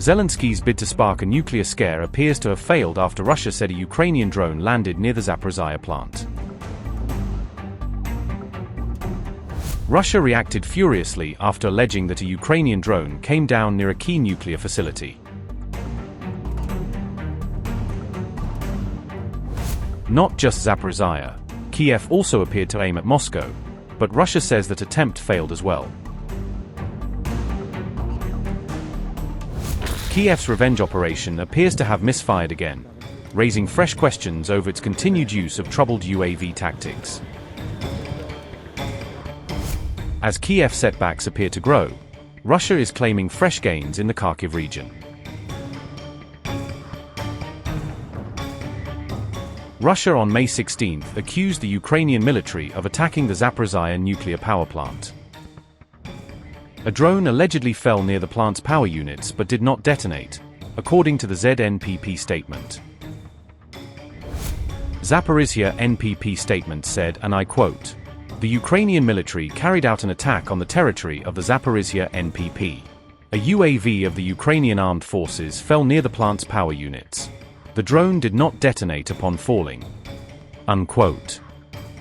Zelensky's bid to spark a nuclear scare appears to have failed after Russia said a Ukrainian drone landed near the Zaporizhzhia plant. Russia reacted furiously after alleging that a Ukrainian drone came down near a key nuclear facility. Not just Zaporizhzhia, Kyiv also appeared to aim at Moscow, but Russia says that attempt failed as well. Kyiv's revenge operation appears to have misfired again, raising fresh questions over its continued use of troubled UAV tactics. As Kyiv setbacks appear to grow, Russia is claiming fresh gains in the Kharkiv region. Russia on May 16 accused the Ukrainian military of attacking the Zaporizhzhia nuclear power plant. A drone allegedly fell near the plant's power units but did not detonate, according to the ZNPP statement. Zaporizhzhia NPP statement said, and I quote, "The Ukrainian military carried out an attack on the territory of the Zaporizhzhia NPP. A UAV of the Ukrainian armed forces fell near the plant's power units. The drone did not detonate upon falling." Unquote.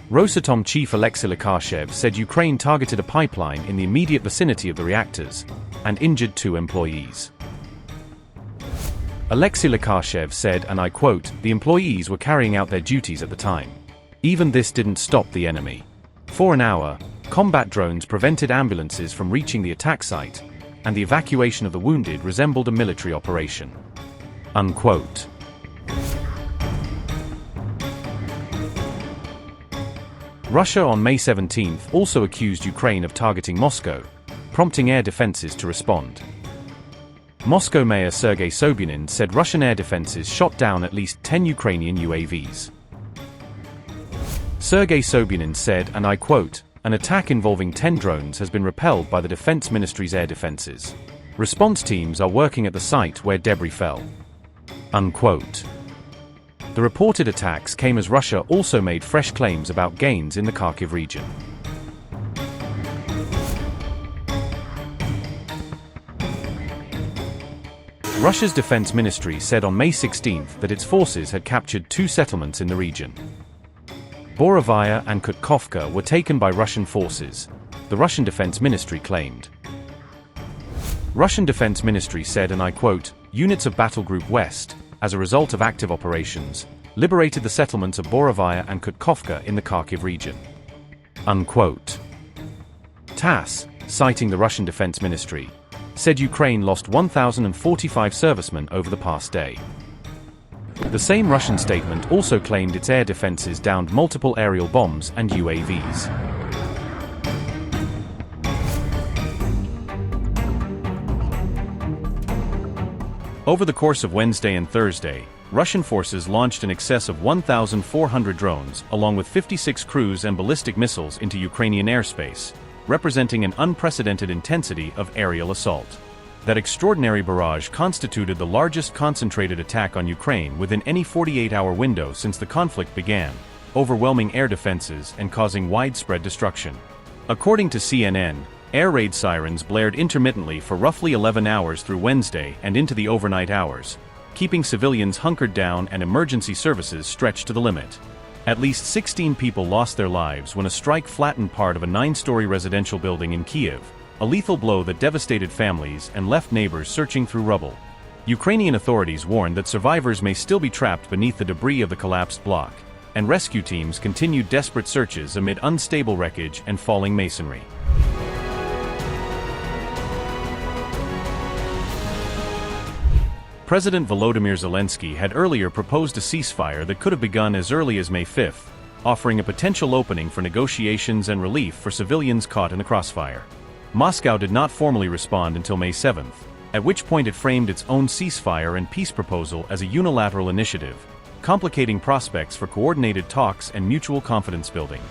Rosatom chief Alexei Lukashev said Ukraine targeted a pipeline in the immediate vicinity of the reactors and injured 2 employees. Alexei Lukashev said, and I quote, "The employees were carrying out their duties at the time. Even this didn't stop the enemy. For an hour, combat drones prevented ambulances from reaching the attack site, and the evacuation of the wounded resembled a military operation." Unquote. Russia on May 17 also accused Ukraine of targeting Moscow, prompting air defenses to respond. Moscow Mayor Sergey Sobyanin said Russian air defenses shot down at least 10 Ukrainian UAVs. Sergey Sobyanin said, and I quote, "An attack involving 10 drones has been repelled by the Defense Ministry's air defenses. Response teams are working at the site where debris fell." Unquote. The reported attacks came as Russia also made fresh claims about gains in the Kharkiv region. Russia's defense ministry said on May 16 that its forces had captured 2 settlements in the region. Borovaya and Kutkovka were taken by Russian forces, the Russian defense ministry claimed. Russian defense ministry said, and I quote, "Units of Battle Group West, as a result of active operations, liberated the settlements of Borovaya and Kutkovka in the Kharkiv region." Unquote. TASS, citing the Russian Defense Ministry, said Ukraine lost 1,045 servicemen over the past day. The same Russian statement also claimed its air defenses downed multiple aerial bombs and UAVs. Over the course of Wednesday and Thursday, Russian forces launched in excess of 1,400 drones, along with 56 cruise and ballistic missiles into Ukrainian airspace, representing an unprecedented intensity of aerial assault. That extraordinary barrage constituted the largest concentrated attack on Ukraine within any 48-hour window since the conflict began, overwhelming air defenses and causing widespread destruction. According to CNN, air raid sirens blared intermittently for roughly 11 hours through Wednesday and into the overnight hours, keeping civilians hunkered down and emergency services stretched to the limit. At least 16 people lost their lives when a strike flattened part of a 9-story residential building in Kyiv, a lethal blow that devastated families and left neighbors searching through rubble. Ukrainian authorities warned that survivors may still be trapped beneath the debris of the collapsed block, and rescue teams continued desperate searches amid unstable wreckage and falling masonry. President Volodymyr Zelensky had earlier proposed a ceasefire that could have begun as early as May 5, offering a potential opening for negotiations and relief for civilians caught in the crossfire. Moscow did not formally respond until May 7, at which point it framed its own ceasefire and peace proposal as a unilateral initiative, complicating prospects for coordinated talks and mutual confidence building.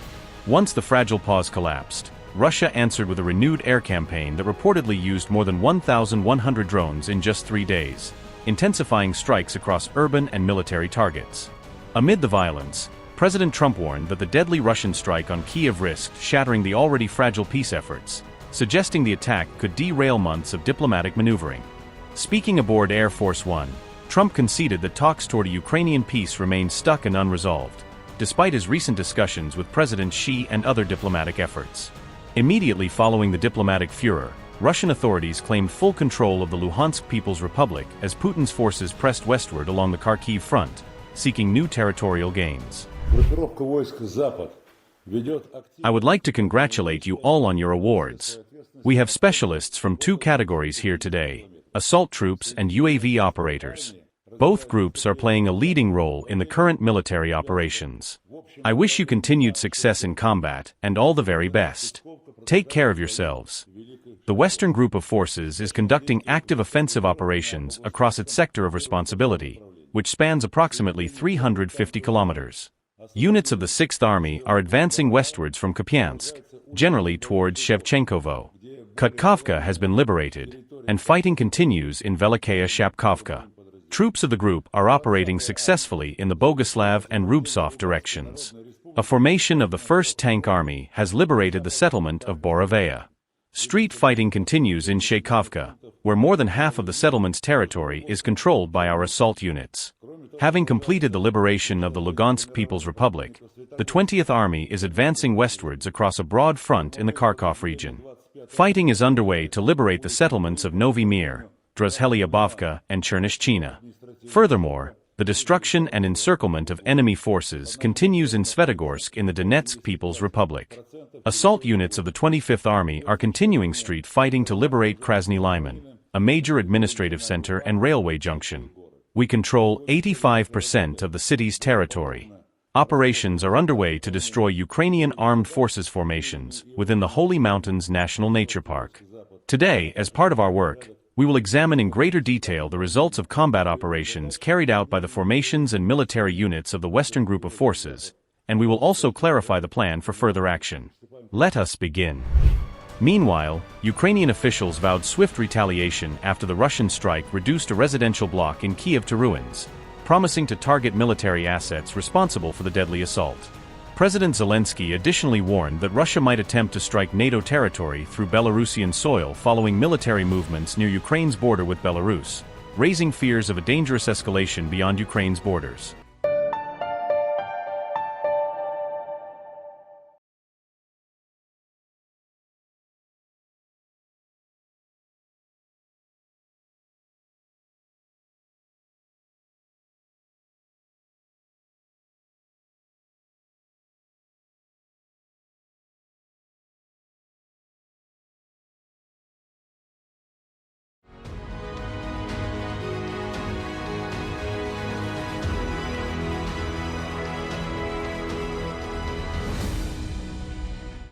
Once the fragile pause collapsed, Russia answered with a renewed air campaign that reportedly used more than 1,100 drones in just 3 days, intensifying strikes across urban and military targets. Amid the violence, President Trump warned that the deadly Russian strike on Kyiv risked shattering the already fragile peace efforts, suggesting the attack could derail months of diplomatic maneuvering. Speaking aboard Air Force One, Trump conceded that talks toward a Ukrainian peace remain stuck and unresolved, despite his recent discussions with President Xi and other diplomatic efforts. Immediately following the diplomatic furor, Russian authorities claimed full control of the Luhansk People's Republic as Putin's forces pressed westward along the Kharkiv front, seeking new territorial gains. I would like to congratulate you all on your awards. We have specialists from two categories here today: assault troops and UAV operators. Both groups are playing a leading role in the current military operations. I wish you continued success in combat and all the very best. Take care of yourselves. The Western Group of Forces is conducting active offensive operations across its sector of responsibility, which spans approximately 350 kilometers. Units of the 6th Army are advancing westwards from Kupiansk, generally towards Shevchenkovo. Kutkovka has been liberated, and fighting continues in Velikaya Shapkovka. Troops of the group are operating successfully in the Boguslav and Rubtsov directions. A formation of the 1st Tank Army has liberated the settlement of Borovaya. Street fighting continues in Shaykovka, where more than half of the settlement's territory is controlled by our assault units. Having completed the liberation of the Lugansk People's Republic, the 20th Army is advancing westwards across a broad front in the Kharkov region. Fighting is underway to liberate the settlements of Novy Mir, Druzhelyabovka, and Chernishchina. Furthermore, the destruction and encirclement of enemy forces continues in Svetogorsk in the Donetsk People's Republic. Assault units of the 25th Army are continuing street fighting to liberate Krasny Lyman, a major administrative center and railway junction. We control 85% of the city's territory. Operations are underway to destroy Ukrainian armed forces formations within the Holy Mountains National Nature Park. Today, as part of our work, we will examine in greater detail the results of combat operations carried out by the formations and military units of the Western Group of Forces, and we will also clarify the plan for further action. Let us begin. Meanwhile, Ukrainian officials vowed swift retaliation after the Russian strike reduced a residential block in Kyiv to ruins, promising to target military assets responsible for the deadly assault. President Zelensky additionally warned that Russia might attempt to strike NATO territory through Belarusian soil following military movements near Ukraine's border with Belarus, raising fears of a dangerous escalation beyond Ukraine's borders.